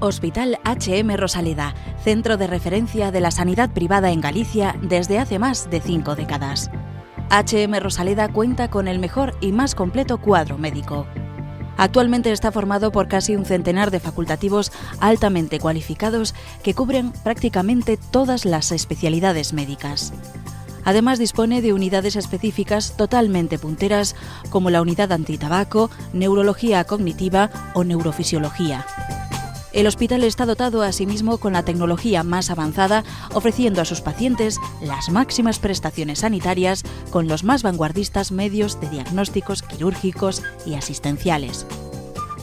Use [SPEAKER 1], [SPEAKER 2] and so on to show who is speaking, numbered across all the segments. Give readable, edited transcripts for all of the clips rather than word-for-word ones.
[SPEAKER 1] Hospital HM Rosaleda, centro de referencia de la sanidad privada en Galicia desde hace más de 5 décadas. HM Rosaleda cuenta con el mejor y más completo cuadro médico. Actualmente está formado por casi un centenar de facultativos altamente cualificados que cubren prácticamente todas las especialidades médicas. Además dispone de unidades específicas totalmente punteras como la unidad antitabaco, neurología cognitiva o neurofisiología. El hospital está dotado asimismo con la tecnología más avanzada, ofreciendo a sus pacientes las máximas prestaciones sanitarias con los más vanguardistas medios de diagnósticos quirúrgicos y asistenciales.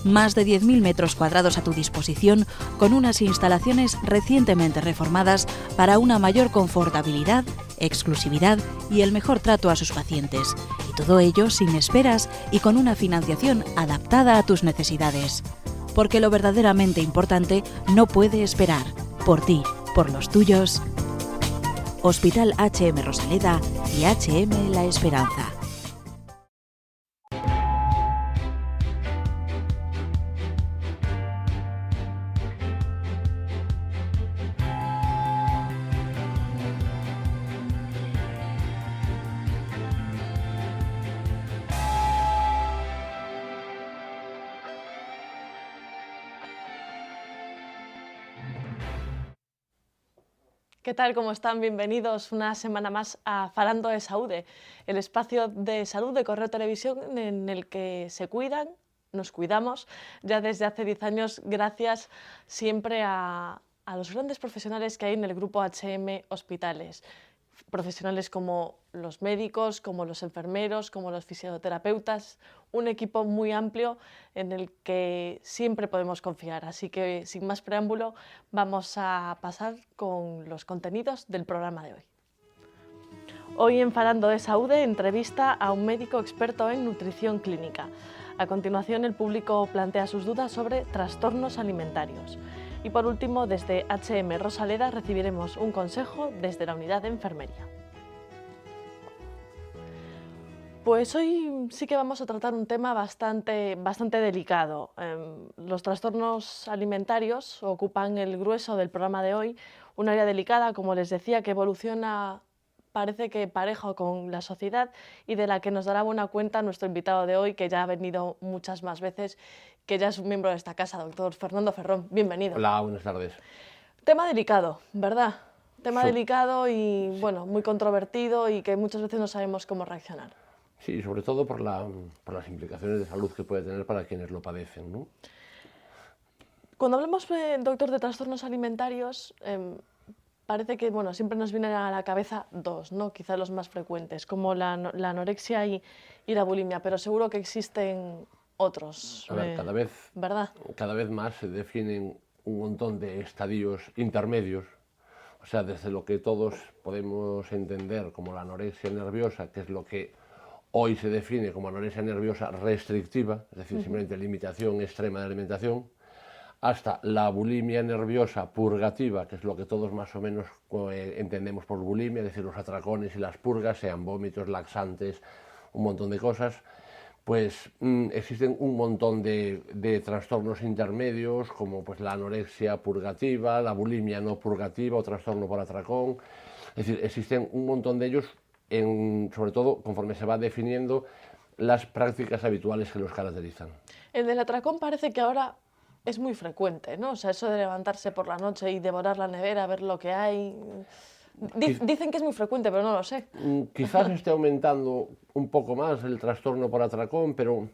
[SPEAKER 1] Más de 10.000 metros cuadrados a tu disposición, con unas instalaciones recientemente reformadas para una mayor confortabilidad, exclusividad y el mejor trato a sus pacientes. Y todo ello sin esperas y con una financiación adaptada a tus necesidades. Porque lo verdaderamente importante no puede esperar. Por ti, por los tuyos. Hospital HM Rosaleda y HM La Esperanza.
[SPEAKER 2] ¿Qué tal? ¿Cómo están? Bienvenidos una semana más a Falando de Saúde, el espacio de salud de Correo Televisión en el que se cuidan, nos cuidamos ya desde hace 10 años gracias siempre a los grandes profesionales que hay en el grupo HM Hospitales. Profesionales como los médicos, como los enfermeros, como los fisioterapeutas, un equipo muy amplio en el que siempre podemos confiar. Así que, sin más preámbulo, vamos a pasar con los contenidos del programa de hoy. Hoy en Falando de Saúde, entrevista a un médico experto en nutrición clínica. A continuación, el público plantea sus dudas sobre trastornos alimentarios. Y por último, desde HM Rosaleda recibiremos un consejo desde la unidad de enfermería. Pues hoy sí que vamos a tratar un tema bastante delicado. Los trastornos alimentarios ocupan el grueso del programa de hoy, un área delicada, como les decía, que evoluciona, parece que parejo con la sociedad y de la que nos dará buena cuenta nuestro invitado de hoy, que ya ha venido muchas más veces, que ya es un miembro de esta casa, doctor Fernando Ferrón. Bienvenido.
[SPEAKER 3] Hola, buenas tardes.
[SPEAKER 2] Tema delicado, ¿verdad? Tema delicado y, bueno, muy controvertido y que muchas veces no sabemos cómo reaccionar.
[SPEAKER 3] Sí, sobre todo por las implicaciones de salud que puede tener para quienes lo padecen, ¿no?
[SPEAKER 2] Cuando hablamos, doctor, de trastornos alimentarios, parece que siempre nos vienen a la cabeza dos, ¿no? Quizás los más frecuentes, como la anorexia y la bulimia, pero seguro que existen otros.
[SPEAKER 3] A ver,
[SPEAKER 2] ¿verdad?
[SPEAKER 3] Cada vez más se definen un montón de estadios intermedios, o sea, desde lo que todos podemos entender como la anorexia nerviosa, que es lo que hoy se define como anorexia nerviosa restrictiva, es decir, simplemente limitación extrema de alimentación, hasta la bulimia nerviosa purgativa, que es lo que todos más o menos entendemos por bulimia, es decir, los atracones y las purgas, sean vómitos, laxantes, un montón de cosas. Pues existen un montón de trastornos intermedios, como pues la anorexia purgativa, la bulimia no purgativa o trastorno por atracón. Es decir, existen un montón de ellos, sobre todo conforme se va definiendo las prácticas habituales que los caracterizan.
[SPEAKER 2] El del atracón parece que ahora es muy frecuente, ¿no? O sea, eso de levantarse por la noche y devorar la nevera, ver lo que hay. Dicen que es muy frecuente, pero no lo sé.
[SPEAKER 3] Quizás esté aumentando un poco más el trastorno por atracón, pero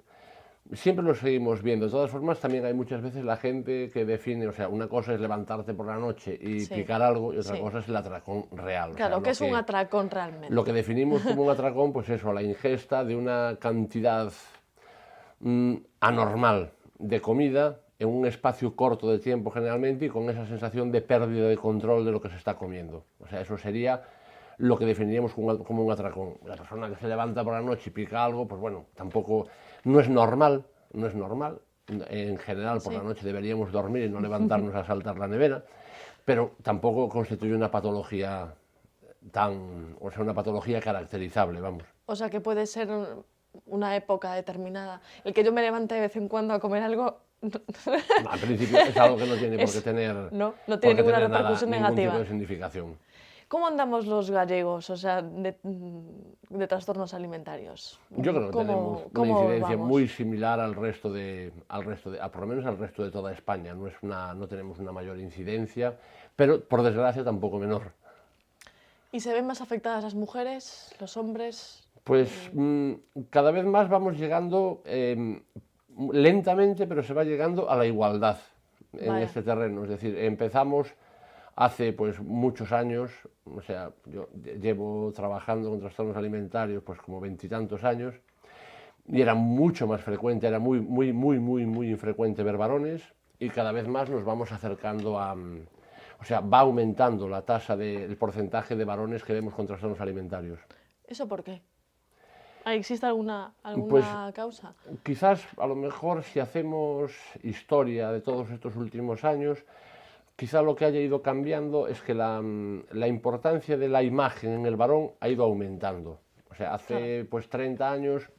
[SPEAKER 3] siempre lo seguimos viendo. De todas formas, también hay muchas veces la gente que define, o sea, una cosa es levantarte por la noche y picar algo, y otra cosa es el atracón real.
[SPEAKER 2] Claro, ¿qué es un atracón realmente?
[SPEAKER 3] Lo que definimos como un atracón, pues eso, la ingesta de una cantidad anormal de comida en un espacio corto de tiempo generalmente y con esa sensación de pérdida de control de lo que se está comiendo. O sea, eso sería lo que definiríamos como un atracón. La persona que se levanta por la noche y pica algo, pues bueno, tampoco, no es normal. En general, por la noche deberíamos dormir y no levantarnos a saltar la nevera, pero tampoco constituye una patología una patología caracterizable, vamos.
[SPEAKER 2] O sea, que puede ser una época determinada. El que yo me levante de vez en cuando a comer algo...
[SPEAKER 3] Al principio es algo que no tiene por qué tener,
[SPEAKER 2] no tiene ninguna repercusión
[SPEAKER 3] ningún
[SPEAKER 2] negativa.
[SPEAKER 3] tipo de significación.
[SPEAKER 2] ¿Cómo andamos los gallegos, o sea, de trastornos alimentarios?
[SPEAKER 3] Yo creo que tenemos una incidencia muy similar al resto de, por lo menos al resto de toda España. No tenemos una mayor incidencia, pero por desgracia tampoco menor.
[SPEAKER 2] ¿Y se ven más afectadas las mujeres, los hombres?
[SPEAKER 3] Pues cada vez más vamos llegando, lentamente, pero se va llegando a la igualdad en este terreno. Es decir, empezamos hace pues muchos años, o sea, yo llevo trabajando con trastornos alimentarios pues como 20 y tantos años, y era mucho más frecuente, era muy infrecuente ver varones, y cada vez más nos vamos acercando a... O sea, va aumentando la tasa el porcentaje de varones que vemos con trastornos alimentarios.
[SPEAKER 2] ¿Eso por qué? ¿Existe alguna
[SPEAKER 3] pues,
[SPEAKER 2] causa?
[SPEAKER 3] Quizás, a lo mejor, si hacemos historia de todos estos últimos años, quizá lo que haya ido cambiando es que la importancia de la imagen en el varón ha ido aumentando. O sea, hace pues 30 años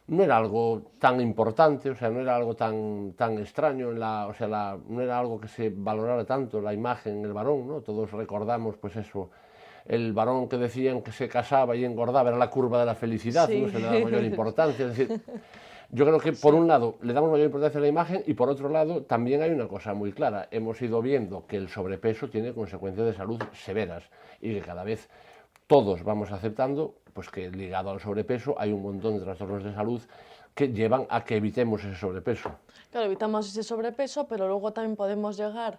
[SPEAKER 3] no era algo tan importante, o sea, no era algo tan extraño, o sea, no era algo que se valorara tanto la imagen en el varón, ¿no? Todos recordamos pues eso, el varón que decían que se casaba y engordaba era la curva de la felicidad, sí. No se le daba mayor importancia, es decir... Yo creo que por un lado le damos mayor importancia a la imagen y por otro lado también hay una cosa muy clara. Hemos ido viendo que el sobrepeso tiene consecuencias de salud severas y que cada vez todos vamos aceptando pues que ligado al sobrepeso hay un montón de trastornos de salud que llevan a que evitemos ese sobrepeso.
[SPEAKER 2] Claro, evitamos ese sobrepeso, pero luego también podemos llegar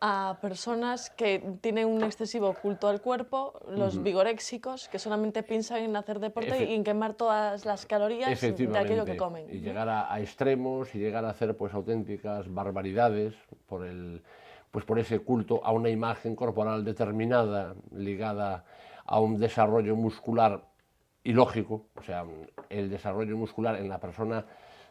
[SPEAKER 2] a personas que tienen un excesivo culto al cuerpo, los vigoréxicos, que solamente piensan en hacer deporte y en quemar todas las calorías de aquello que comen.
[SPEAKER 3] Y llegar a extremos y llegar a hacer pues auténticas barbaridades por ese culto a una imagen corporal determinada ligada a un desarrollo muscular ilógico, o sea, el desarrollo muscular en la persona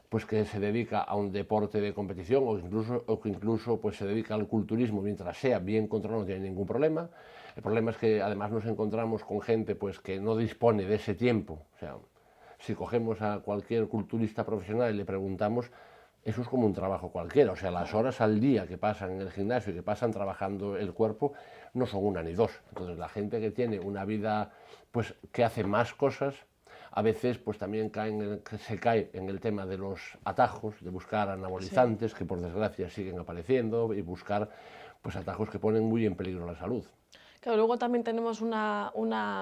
[SPEAKER 3] pues que se dedica a un deporte de competición o que incluso pues se dedica al culturismo, mientras sea bien controlado no tiene ningún problema. El problema es que además nos encontramos con gente pues que no dispone de ese tiempo. O sea, si cogemos a cualquier culturista profesional y le preguntamos, eso es como un trabajo cualquiera. O sea, las horas al día que pasan en el gimnasio y que pasan trabajando el cuerpo no son una ni dos. Entonces la gente que tiene una vida pues que hace más cosas, a veces pues también se cae en el tema de los atajos, de buscar anabolizantes, sí, que por desgracia siguen apareciendo, y buscar pues atajos que ponen muy en peligro la salud.
[SPEAKER 2] Claro, luego también tenemos una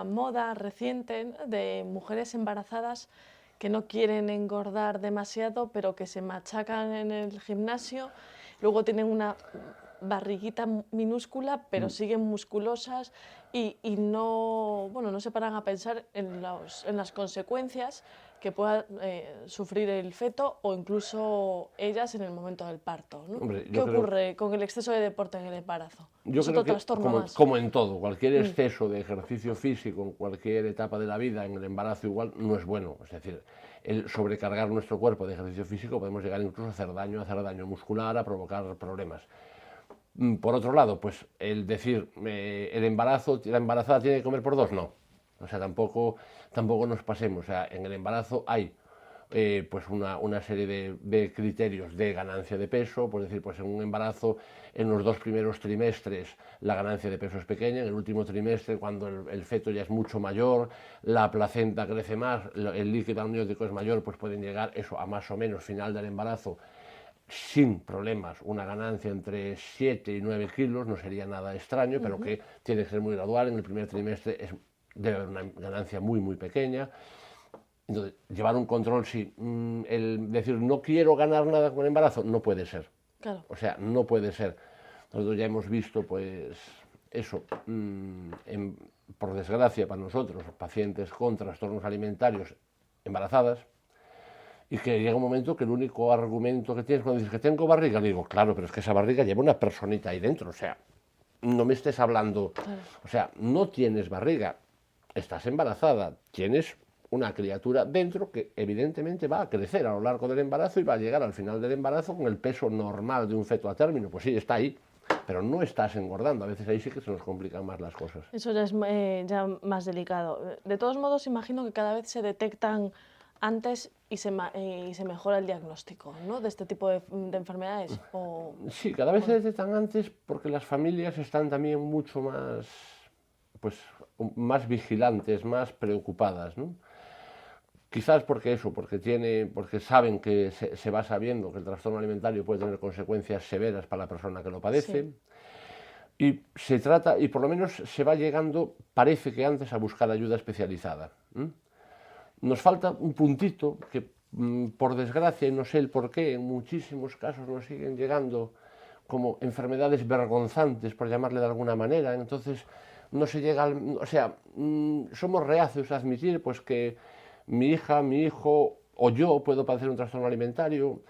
[SPEAKER 2] moda reciente de mujeres embarazadas que no quieren engordar demasiado, pero que se machacan en el gimnasio, luego tienen una barriguita minúscula, pero siguen musculosas y no se paran a pensar en las consecuencias que pueda sufrir el feto o incluso ellas en el momento del parto, ¿no?
[SPEAKER 3] Hombre,
[SPEAKER 2] ¿Qué ocurre con el exceso de deporte en el embarazo?
[SPEAKER 3] Yo creo que, como en todo, cualquier exceso de ejercicio físico en cualquier etapa de la vida, en el embarazo igual, no es bueno. Es decir, el sobrecargar nuestro cuerpo de ejercicio físico podemos llegar incluso a hacer daño muscular, a provocar problemas. Por otro lado, pues el decir, la embarazada tiene que comer por dos, no. O sea, tampoco nos pasemos. O sea, en el embarazo hay pues una serie de criterios de ganancia de peso. Por decir, pues en un embarazo, en los 2 primeros trimestres la ganancia de peso es pequeña, en el último trimestre, cuando el feto ya es mucho mayor, la placenta crece más, el líquido amniótico es mayor, pues pueden llegar eso a más o menos final del embarazo sin problemas, una ganancia entre 7 y 9 kilos, no sería nada extraño, pero que tiene que ser muy gradual. En el primer trimestre debe haber una ganancia muy pequeña. Entonces, llevar un control, sí. El decir, no quiero ganar nada con el embarazo, no puede ser.
[SPEAKER 2] Claro.
[SPEAKER 3] O sea, no puede ser. Nosotros ya hemos visto, pues, eso, por desgracia para nosotros, pacientes con trastornos alimentarios embarazadas, y que llega un momento que el único argumento que tienes cuando dices que tengo barriga, le digo, claro, pero es que esa barriga lleva una personita ahí dentro, o sea, no me estés hablando, claro. O sea, no tienes barriga, estás embarazada, tienes una criatura dentro que evidentemente va a crecer a lo largo del embarazo y va a llegar al final del embarazo con el peso normal de un feto a término, pues sí, está ahí, pero no estás engordando. A veces ahí sí que se nos complican más las cosas.
[SPEAKER 2] Eso ya es ya más delicado. De todos modos, imagino que cada vez se detectan antes y se mejora el diagnóstico, ¿no?, de este tipo de enfermedades.
[SPEAKER 3] Sí, cada vez se detectan antes porque las familias están también mucho más, pues, más vigilantes, más preocupadas, ¿no? Quizás porque saben que se va sabiendo que el trastorno alimentario puede tener consecuencias severas para la persona que lo padece. Sí. Y se trata, y por lo menos se va llegando, parece que antes, a buscar ayuda especializada. Nos falta un puntito que, por desgracia, y no sé el por qué, en muchísimos casos nos siguen llegando como enfermedades vergonzantes, por llamarle de alguna manera. Entonces no se llega o sea, somos reacios a admitir pues que mi hija, mi hijo o yo puedo padecer un trastorno alimentario.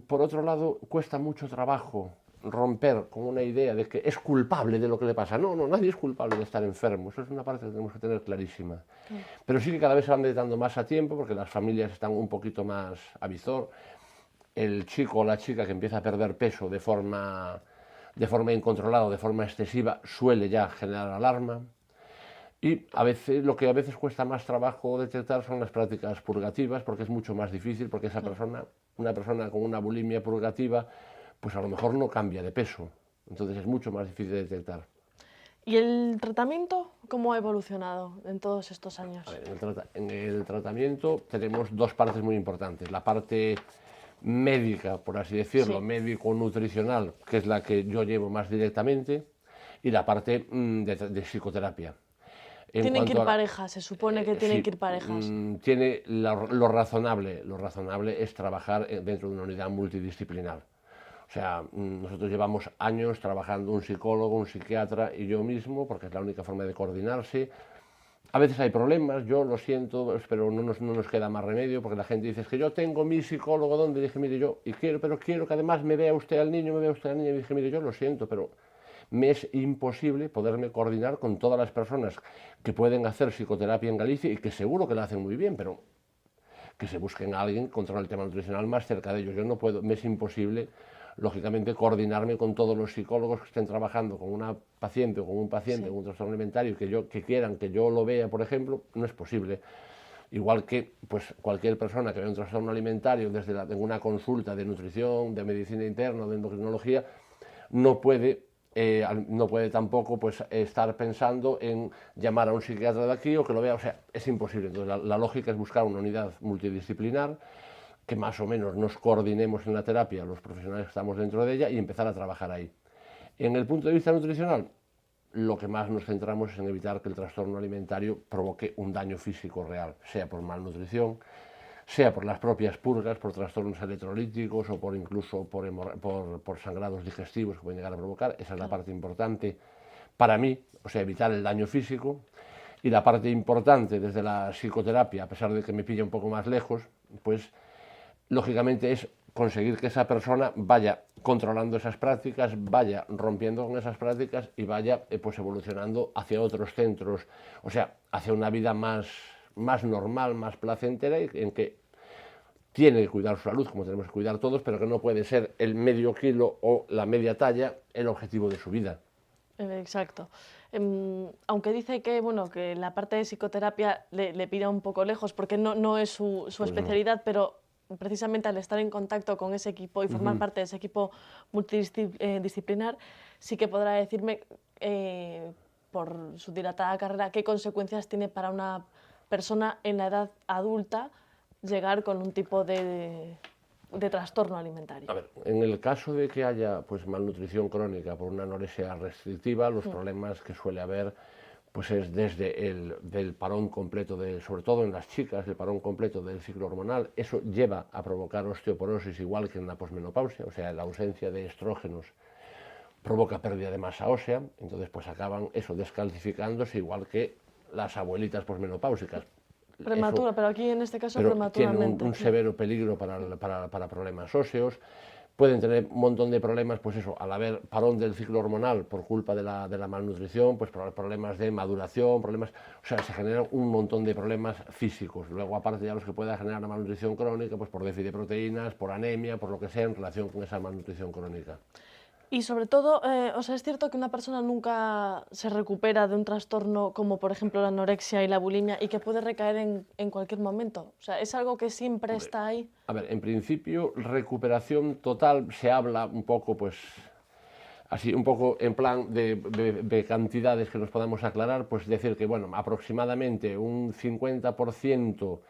[SPEAKER 3] Por otro lado, cuesta mucho trabajo romper con una idea de que es culpable de lo que le pasa. No, nadie es culpable de estar enfermo. Eso es una parte que tenemos que tener clarísima. Pero sí que cada vez se van detectando más a tiempo porque las familias están un poquito más a visor. El chico o la chica que empieza a perder peso de forma incontrolada o de forma excesiva suele ya generar alarma. Y lo que a veces cuesta más trabajo detectar son las prácticas purgativas, porque es mucho más difícil, porque una persona con una bulimia purgativa, pues a lo mejor no cambia de peso. Entonces es mucho más difícil de detectar.
[SPEAKER 2] ¿Y el tratamiento cómo ha evolucionado en todos estos años?
[SPEAKER 3] A ver, en el tratamiento tenemos dos partes muy importantes. La parte médica, por así decirlo, sí, médico-nutricional, que es la que yo llevo más directamente, y la parte de psicoterapia.
[SPEAKER 2] Tienen que ir parejas, se supone que tienen que ir parejas.
[SPEAKER 3] Tiene lo razonable es trabajar dentro de una unidad multidisciplinar. O sea, nosotros llevamos años trabajando un psicólogo, un psiquiatra y yo mismo, porque es la única forma de coordinarse. A veces hay problemas, yo lo siento, pero no nos queda más remedio, porque la gente dice, es que yo tengo mi psicólogo, ¿dónde? Dije, mire, pero quiero que además me vea usted al niño, me vea usted a la niña. Y dije, mire, yo lo siento, pero me es imposible poderme coordinar con todas las personas que pueden hacer psicoterapia en Galicia y que seguro que la hacen muy bien, pero que se busquen a alguien que controle el tema nutricional más cerca de ellos. Yo no puedo, me es imposible, lógicamente, coordinarme con todos los psicólogos que estén trabajando con una paciente o con un paciente sí, con un trastorno alimentario que quieran que yo lo vea, por ejemplo, no es posible. Igual que pues, cualquier persona que vea un trastorno alimentario en una consulta de nutrición, de medicina interna, de endocrinología, no puede tampoco pues, estar pensando en llamar a un psiquiatra de aquí o que lo vea, o sea, es imposible. Entonces la lógica es buscar una unidad multidisciplinar que más o menos nos coordinemos en la terapia, los profesionales que estamos dentro de ella, y empezar a trabajar ahí. En el punto de vista nutricional, lo que más nos centramos es en evitar que el trastorno alimentario provoque un daño físico real, sea por malnutrición, sea por las propias purgas, por trastornos electrolíticos o incluso por sangrados digestivos que pueden llegar a provocar. Esa es la parte importante para mí, o sea, evitar el daño físico. Y la parte importante desde la psicoterapia, a pesar de que me pilla un poco más lejos, pues lógicamente es conseguir que esa persona vaya controlando esas prácticas, vaya rompiendo con esas prácticas y vaya pues evolucionando hacia otros centros, o sea, hacia una vida más normal, más placentera, en que tiene que cuidar su salud, como tenemos que cuidar todos, pero que no puede ser el medio kilo o la media talla el objetivo de su vida.
[SPEAKER 2] Exacto. Aunque dice que, bueno, que la parte de psicoterapia le pilla un poco lejos porque no es su especialidad, no, pero precisamente al estar en contacto con ese equipo y formar parte de ese equipo multidisciplinar, sí que podrá decirme, por su dilatada carrera, qué consecuencias tiene para una persona en la edad adulta llegar con un tipo de trastorno alimentario.
[SPEAKER 3] A ver, en el caso de que haya pues, malnutrición crónica por una anorexia restrictiva, los problemas que suele haber pues es desde del parón completo, sobre todo en las chicas, el parón completo del ciclo hormonal. Eso lleva a provocar osteoporosis igual que en la posmenopausia, o sea, la ausencia de estrógenos provoca pérdida de masa ósea, entonces pues acaban descalcificándose igual que las abuelitas posmenopáusicas.
[SPEAKER 2] Prematura, pero aquí en este caso prematuramente.
[SPEAKER 3] Tienen un severo peligro para problemas óseos. Pueden tener un montón de problemas, pues eso, al haber parón del ciclo hormonal por culpa de la malnutrición, pues problemas de maduración, o sea, se generan un montón de problemas físicos. Luego, aparte ya los que pueda generar la malnutrición crónica, pues por déficit de proteínas, por anemia, por lo que sea en relación con esa malnutrición crónica.
[SPEAKER 2] Y sobre todo, o sea, es cierto que una persona nunca se recupera de un trastorno como por ejemplo la anorexia y la bulimia y que puede recaer en cualquier momento. O sea, es algo que siempre
[SPEAKER 3] Hombre,
[SPEAKER 2] está ahí.
[SPEAKER 3] a ver, en principio, recuperación total se habla un poco, pues, así, un poco en plan de cantidades que nos podamos aclarar, pues decir que, bueno, aproximadamente un 50%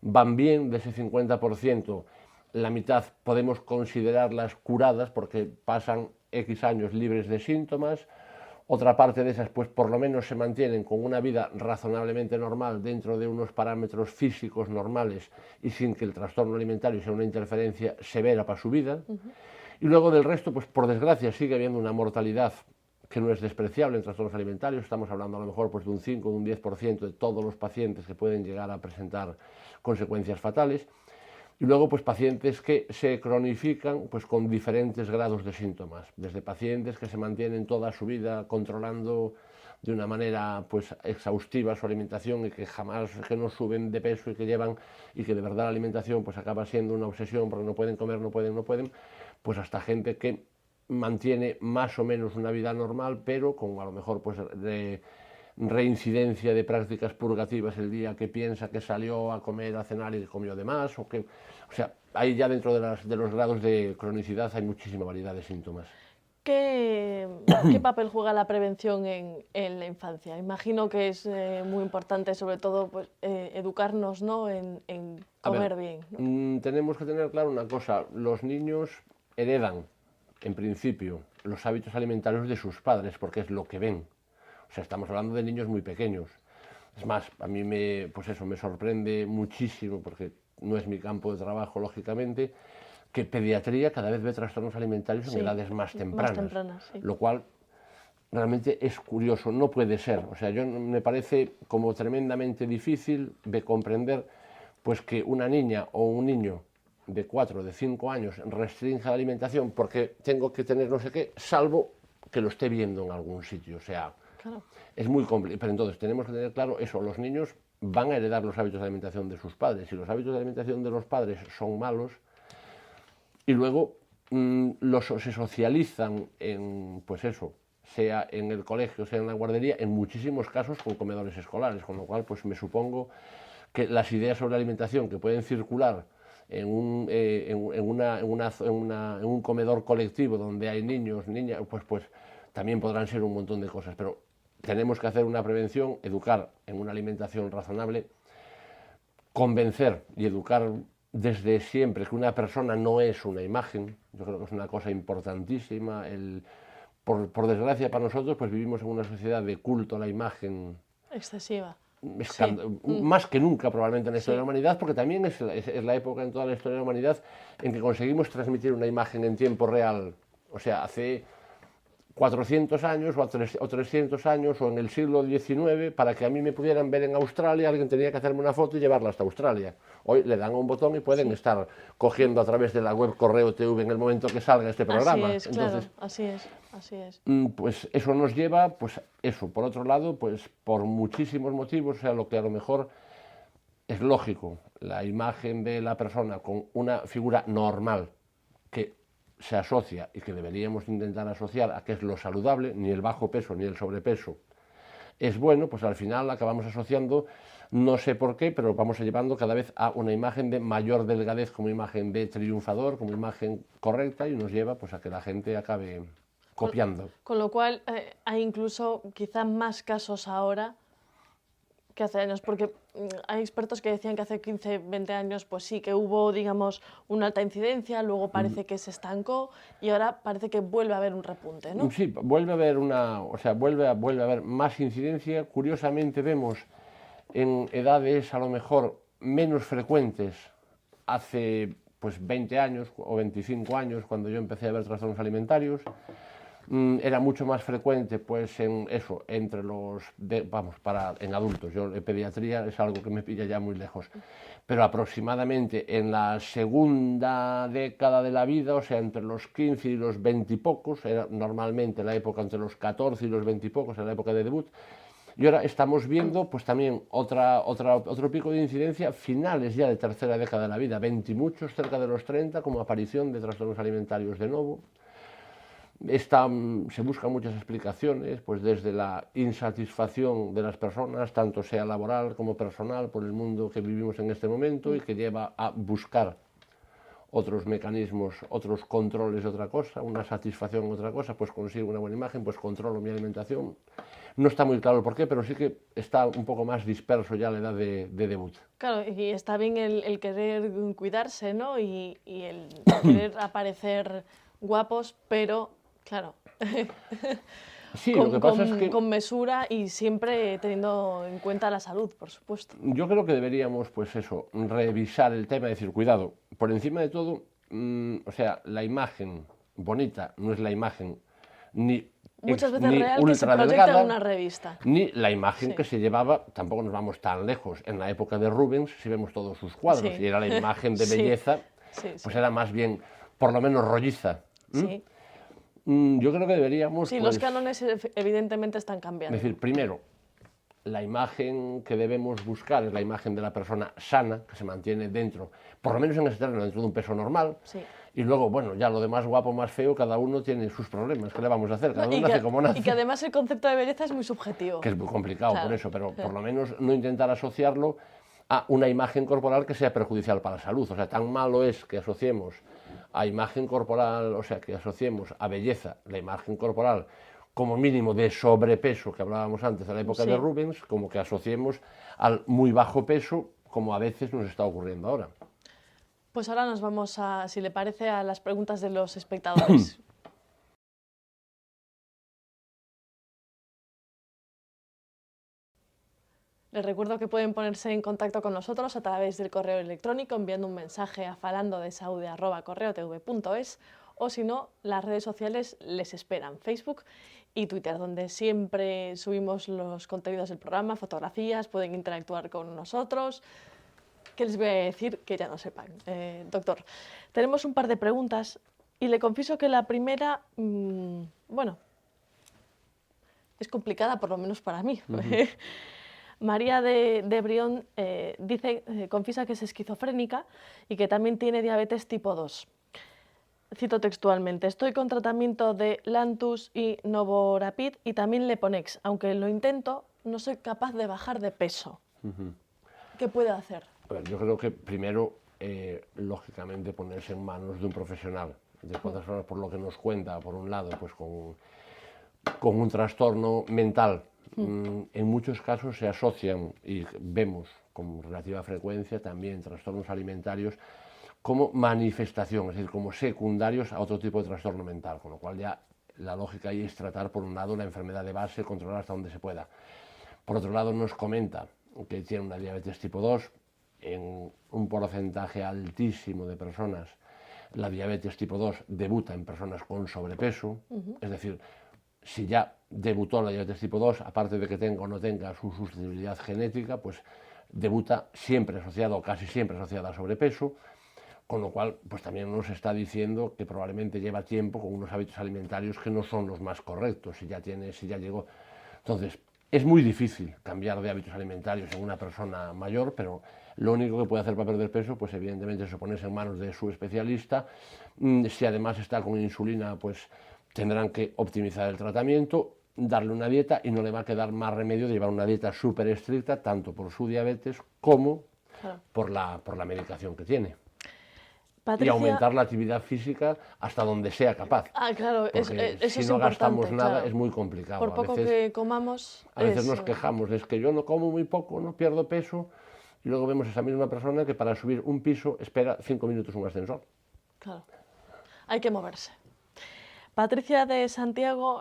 [SPEAKER 3] van bien, de ese 50%, la mitad podemos considerarlas curadas porque pasan X años libres de síntomas, otra parte de esas, pues por lo menos se mantienen con una vida razonablemente normal dentro de unos parámetros físicos normales y sin que el trastorno alimentario sea una interferencia severa para su vida. Y luego del resto, pues por desgracia sigue habiendo una mortalidad que no es despreciable en trastornos alimentarios. Estamos hablando a lo mejor pues, de un 5 o un 10% de todos los pacientes que pueden llegar a presentar consecuencias fatales. Y luego, pues pacientes que se cronifican pues, con diferentes grados de síntomas, desde pacientes que se mantienen toda su vida controlando de una manera pues, exhaustiva su alimentación y que jamás que no suben de peso y que llevan y que de verdad la alimentación pues, acaba siendo una obsesión porque no pueden comer, no pueden, pues hasta gente que mantiene más o menos una vida normal, pero con a lo mejor pues, reincidencia de prácticas purgativas el día que piensa que salió a comer, a cenar y comió de más, o sea, ahí ya dentro de los grados de cronicidad hay muchísima variedad de síntomas.
[SPEAKER 2] ¿Qué papel juega la prevención en la infancia? Imagino que es muy importante, sobre todo, pues, educarnos, ¿no? en comer bien, ¿no?
[SPEAKER 3] Tenemos que tener claro una cosa, los niños heredan, en principio, los hábitos alimentarios de sus padres, porque es lo que ven. O sea, estamos hablando de niños muy pequeños. Es más, a mí me sorprende muchísimo, porque no es mi campo de trabajo, lógicamente, que pediatría cada vez ve trastornos alimentarios en edades más tempranas,
[SPEAKER 2] sí.
[SPEAKER 3] Lo cual realmente es curioso, no puede ser. O sea, me parece como tremendamente difícil de comprender pues que una niña o un niño de 4 o de 5 años restrinja la alimentación porque tengo que tener no sé qué, salvo que lo esté viendo en algún sitio. O sea,
[SPEAKER 2] claro.
[SPEAKER 3] Es muy complicado. Pero entonces tenemos que tener claro eso, los niños van a heredar los hábitos de alimentación de sus padres. Si los hábitos de alimentación de los padres son malos y luego se socializan en, pues eso, sea en el colegio, sea en la guardería, en muchísimos casos con comedores escolares, con lo cual pues me supongo que las ideas sobre alimentación que pueden circular en un comedor colectivo donde hay niños, niñas, pues también podrán ser un montón de cosas, pero tenemos que hacer una prevención, educar en una alimentación razonable, convencer y educar desde siempre que una persona no es una imagen. Yo creo que es una cosa importantísima. Por desgracia para nosotros, pues vivimos en una sociedad de culto a la imagen
[SPEAKER 2] excesiva.
[SPEAKER 3] Más que nunca probablemente en la historia de la humanidad, porque también es la época en toda la historia de la humanidad en que conseguimos transmitir una imagen en tiempo real. O sea, hace 400 años o 300 años o en el siglo XIX, para que a mí me pudieran ver en Australia, alguien tenía que hacerme una foto y llevarla hasta Australia. Hoy le dan a un botón y pueden estar cogiendo a través de la web Correo TV en el momento que salga este programa.
[SPEAKER 2] Así es,
[SPEAKER 3] entonces,
[SPEAKER 2] claro, así es.
[SPEAKER 3] Pues eso nos lleva, pues eso, por otro lado, pues por muchísimos motivos, o sea, lo que a lo mejor es lógico, la imagen de la persona con una figura normal que se asocia y que deberíamos intentar asociar a qué es lo saludable, ni el bajo peso ni el sobrepeso es bueno, pues al final acabamos asociando, no sé por qué, pero vamos llevando cada vez a una imagen de mayor delgadez como imagen de triunfador, como imagen correcta y nos lleva pues a que la gente acabe copiando.
[SPEAKER 2] Con lo cual hay incluso quizá más casos ahora que hace años, porque hay expertos que decían que hace 15, 20 años pues sí que hubo, digamos, una alta incidencia, luego parece que se estancó y ahora parece que vuelve a haber un repunte, ¿no?
[SPEAKER 3] Sí, vuelve a haber vuelve a haber más incidencia. Curiosamente vemos en edades a lo mejor menos frecuentes hace pues 20 años o 25 años cuando yo empecé a ver trastornos alimentarios. Era mucho más frecuente pues en eso, entre los, en adultos. Yo en pediatría es algo que me pilla ya muy lejos, pero aproximadamente en la segunda década de la vida, o sea, entre los 15 y los 20 y pocos, era normalmente la época entre los 14 y los 20 y pocos, era la época de debut, y ahora estamos viendo pues también otro pico de incidencia, finales ya de tercera década de la vida, 20 y muchos, cerca de los 30, como aparición de trastornos alimentarios de nuevo. Se buscan muchas explicaciones, pues desde la insatisfacción de las personas, tanto sea laboral como personal, por el mundo que vivimos en este momento y que lleva a buscar otros mecanismos, otros controles de otra cosa, una satisfacción en otra cosa, pues consigo una buena imagen, pues controlo mi alimentación. No está muy claro el porqué, pero sí que está un poco más disperso ya la edad de debut.
[SPEAKER 2] Claro, y está bien el querer cuidarse, ¿no? Y el querer aparecer guapos, pero, claro,
[SPEAKER 3] Sí, lo que pasa es que
[SPEAKER 2] con mesura y siempre teniendo en cuenta la salud, por supuesto.
[SPEAKER 3] yo creo que deberíamos, pues eso, revisar el tema, decir, cuidado, por encima de todo, o sea, la imagen bonita no es la imagen ni
[SPEAKER 2] Muchas veces
[SPEAKER 3] ni
[SPEAKER 2] real que se
[SPEAKER 3] ultra
[SPEAKER 2] proyecta
[SPEAKER 3] delgada,
[SPEAKER 2] en una revista.
[SPEAKER 3] ni la imagen
[SPEAKER 2] Sí.
[SPEAKER 3] que se llevaba, tampoco nos vamos tan lejos. En la época de Rubens, si vemos todos sus cuadros,
[SPEAKER 2] Sí.
[SPEAKER 3] y era la imagen de
[SPEAKER 2] Sí.
[SPEAKER 3] belleza,
[SPEAKER 2] Sí,
[SPEAKER 3] pues
[SPEAKER 2] sí.
[SPEAKER 3] era más bien, por lo menos, rolliza.
[SPEAKER 2] Sí,
[SPEAKER 3] Yo creo que deberíamos,
[SPEAKER 2] sí,
[SPEAKER 3] pues,
[SPEAKER 2] los cánones evidentemente están cambiando.
[SPEAKER 3] decir, primero, la imagen que debemos buscar es la imagen de la persona sana, que se mantiene dentro, por lo menos en ese terreno, dentro de un peso normal.
[SPEAKER 2] Sí.
[SPEAKER 3] Y luego, bueno, ya lo demás guapo, más feo, cada uno tiene sus problemas. ¿Qué le vamos a hacer? Cada
[SPEAKER 2] No,
[SPEAKER 3] uno nace como nace.
[SPEAKER 2] y que además el concepto de belleza es muy subjetivo.
[SPEAKER 3] Que es muy complicado
[SPEAKER 2] Claro.
[SPEAKER 3] por eso, pero por lo menos no intentar asociarlo a una imagen corporal que sea perjudicial para la salud. O sea, tan malo es que asociemos a imagen corporal, o sea, que asociemos a belleza la imagen corporal como mínimo de sobrepeso, que hablábamos antes de la época
[SPEAKER 2] Sí.
[SPEAKER 3] de Rubens, como que asociemos al muy bajo peso, como a veces nos está ocurriendo ahora.
[SPEAKER 2] Pues ahora nos vamos a, si le parece, a las preguntas de los espectadores. Les recuerdo que pueden ponerse en contacto con nosotros a través del correo electrónico enviando un mensaje a falandodesaude@correotv.es o si no, las redes sociales les esperan, Facebook y Twitter, donde siempre subimos los contenidos del programa, fotografías, pueden interactuar con nosotros. ¿Qué les voy a decir que ya no sepan? Doctor, tenemos un par de preguntas y le confieso que la primera, bueno, es complicada por lo menos para mí. María de Brión confiesa que es esquizofrénica y que también tiene diabetes tipo 2. Cito textualmente, estoy con tratamiento de Lantus y Novorapid y también Leponex. Aunque lo intento, no soy capaz de bajar de peso. ¿Qué puede hacer?
[SPEAKER 3] A ver, yo creo que primero, lógicamente, ponerse en manos de un profesional. De cuántas personas, por lo que nos cuenta, por un lado, pues con un trastorno mental. En muchos casos se asocian, y vemos con relativa frecuencia también trastornos alimentarios como manifestación, es decir, como secundarios a otro tipo de trastorno mental, con lo cual ya la lógica ahí es tratar, por un lado, la enfermedad de base, controlar hasta donde se pueda. Por otro lado, nos comenta que tiene una diabetes tipo 2, en un porcentaje altísimo de personas, la diabetes tipo 2 debuta en personas con sobrepeso, es decir, si ya debutó la diabetes tipo 2, aparte de que tenga o no tenga su susceptibilidad genética, pues debuta siempre asociada o casi siempre asociada a sobrepeso, con lo cual pues también nos está diciendo que probablemente lleva tiempo con unos hábitos alimentarios que no son los más correctos, si ya llegó. Entonces, es muy difícil cambiar de hábitos alimentarios en una persona mayor, pero lo único que puede hacer para perder peso, pues evidentemente es ponerse en manos de su especialista. Si además está con insulina, pues tendrán que optimizar el tratamiento, darle una dieta y no le va a quedar más remedio de llevar una dieta súper estricta, tanto por su diabetes como por la medicación que tiene.
[SPEAKER 2] Patricia...
[SPEAKER 3] Y aumentar la actividad física hasta donde sea capaz.
[SPEAKER 2] Ah, claro,
[SPEAKER 3] eso
[SPEAKER 2] si
[SPEAKER 3] no gastamos nada,
[SPEAKER 2] claro.
[SPEAKER 3] Es muy complicado.
[SPEAKER 2] Por poco que comamos...
[SPEAKER 3] A veces nos quejamos, es que yo no como muy poco, no pierdo peso, y luego vemos a esa misma persona que para subir un piso espera 5 minutos un ascensor.
[SPEAKER 2] Claro, hay que moverse. Patricia de Santiago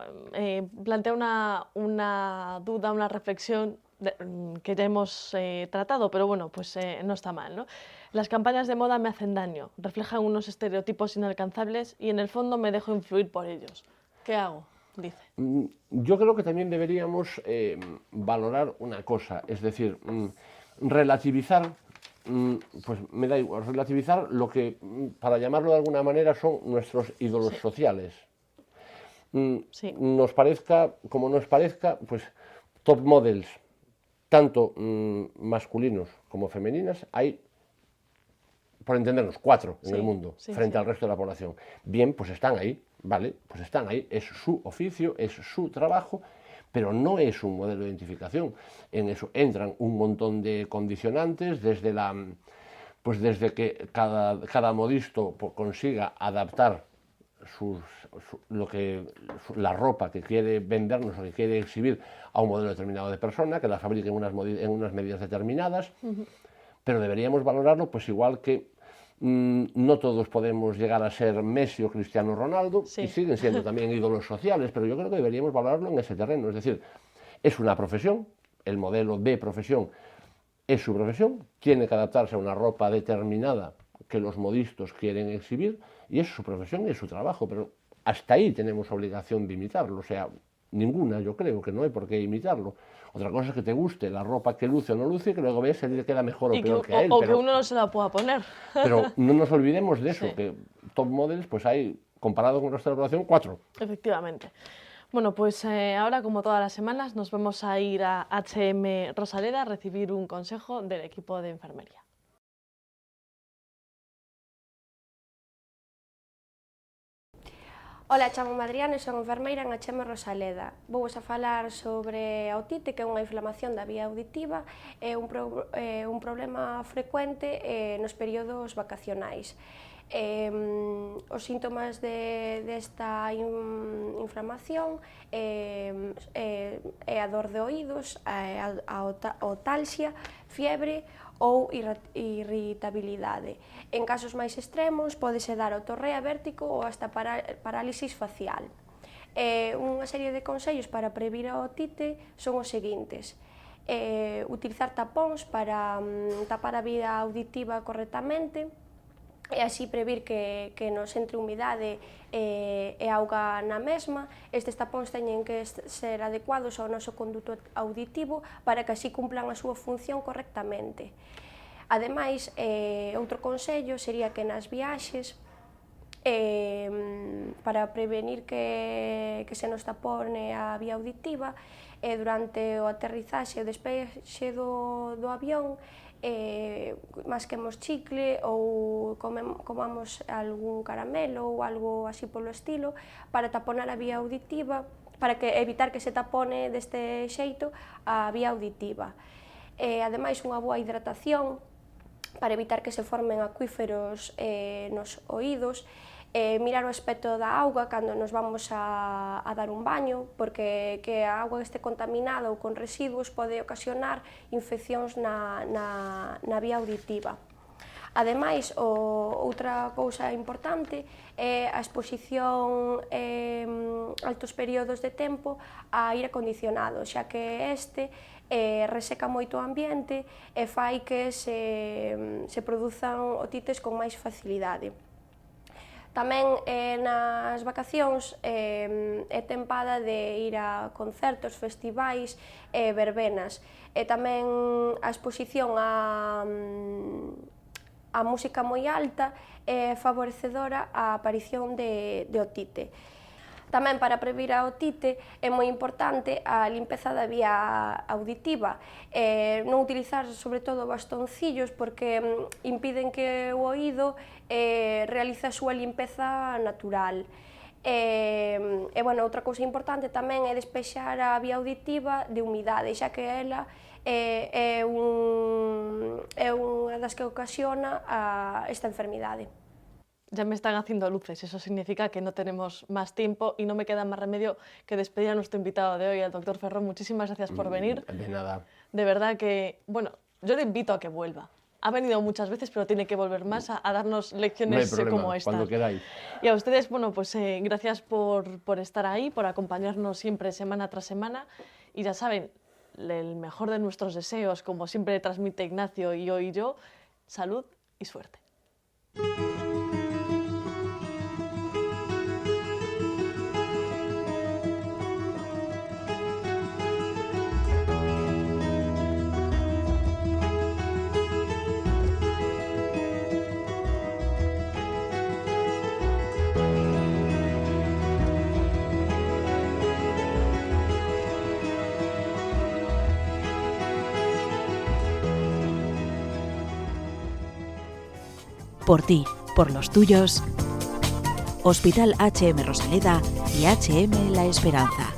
[SPEAKER 2] plantea una duda, una reflexión que ya hemos tratado, pero bueno, pues no está mal, ¿no? Las campañas de moda me hacen daño, reflejan unos estereotipos inalcanzables y en el fondo me dejo influir por ellos. ¿Qué hago? Dice.
[SPEAKER 3] Yo creo que también deberíamos valorar una cosa, es decir, relativizar, pues me da igual, relativizar lo que, para llamarlo de alguna manera, son nuestros ídolos sociales. Nos parezca, como nos parezca, pues top models, tanto masculinos como femeninas, hay, por entendernos, 4 en el mundo, frente al resto de la población. Bien, pues están ahí. vale, pues están ahí, es su oficio, es su trabajo, pero no es un modelo de identificación. En eso entran un montón de condicionantes, desde que cada modisto consiga adaptar la ropa que quiere vendernos o que quiere exhibir a un modelo determinado de persona, que la fabrique en unas medidas determinadas, pero deberíamos valorarlo pues igual que no todos podemos llegar a ser Messi o Cristiano Ronaldo, y siguen siendo también ídolos sociales, pero yo creo que deberíamos valorarlo en ese terreno. Es decir, es una profesión, el modelo de profesión es su profesión, tiene que adaptarse a una ropa determinada que los modistos quieren exhibir, y es su profesión y es su trabajo, pero hasta ahí tenemos obligación de imitarlo, o sea, ninguna, yo creo que no hay por qué imitarlo. Otra cosa es que te guste la ropa que luce o no luce, y que luego ves si le queda mejor o peor que a él.
[SPEAKER 2] O que uno no se la pueda poner.
[SPEAKER 3] Pero no nos olvidemos de eso, que top models, pues hay, comparado con el resto de la población, 4.
[SPEAKER 2] Efectivamente. Bueno, pues ahora, como todas las semanas, nos vamos a ir a H&M Rosaleda a recibir un consejo del equipo de enfermería.
[SPEAKER 4] Ola, chamo-me Adriana e son enfermeira en H&M Rosaleda. Vou-vos a falar sobre a otite, que é unha inflamación da vía auditiva, é un problema frecuente nos períodos vacacionais. Os síntomas desta inflamación é a dor de oídos, a otalxia, fiebre ou irritabilidade. En casos máis extremos, pódese dar otorrea, vértigo ou hasta parálisis facial. Unha serie de consellos para previr a otite son os seguintes: utilizar tapóns para tapar a vía auditiva correctamente, e así previr que nos entre humidade e auga na mesma. Estes tapóns teñen que ser adecuados ao noso conduto auditivo para que así cumplan a súa función correctamente. Ademais, outro consello sería que nas viaxes, para prevenir que se nos tapone a vía auditiva, durante o aterrizaxe e o despexe do avión, masquemos chicle ou comamos algún caramelo ou algo así polo estilo para taponar a vía auditiva, para evitar que se tapone deste xeito a vía auditiva. Ademais, unha boa hidratación para evitar que se formen acuíferos nos oídos, mirar o aspecto da auga cando nos vamos a dar un baño, porque que a auga este contaminada ou con residuos pode ocasionar infeccións na vía auditiva. Ademais, outra cousa importante é a exposición altos períodos de tempo a aire acondicionado, xa que este reseca moito o ambiente e fai que se produzan otites con máis facilidade. Tamén nas vacacións é tempada de ir a concertos, festivais e verbenas. E tamén a exposición a música moi alta é favorecedora a aparición de otite. Tamén para previr a otite é moi importante a limpeza da vía auditiva, non utilizar sobre todo bastoncillos porque impiden que o oído realice a súa limpeza natural. Outra cousa importante tamén é despexar a vía auditiva de humidade, xa que ela é unha das que ocasiona esta enfermidade.
[SPEAKER 2] Ya me están haciendo luces, eso significa que no tenemos más tiempo y no me queda más remedio que despedir a nuestro invitado de hoy, al doctor Ferrón. Muchísimas gracias por venir.
[SPEAKER 3] De nada.
[SPEAKER 2] De verdad que, bueno, yo le invito a que vuelva. Ha venido muchas veces, pero tiene que volver más a darnos lecciones
[SPEAKER 3] no hay problema,
[SPEAKER 2] como esta.
[SPEAKER 3] Cuando queráis.
[SPEAKER 2] Y a ustedes, bueno, pues gracias por estar ahí, por acompañarnos siempre semana tras semana. Y ya saben, el mejor de nuestros deseos, como siempre transmite Ignacio y hoy yo, salud y suerte.
[SPEAKER 1] Por ti, por los tuyos. Hospital HM Rosaleda y HM La Esperanza.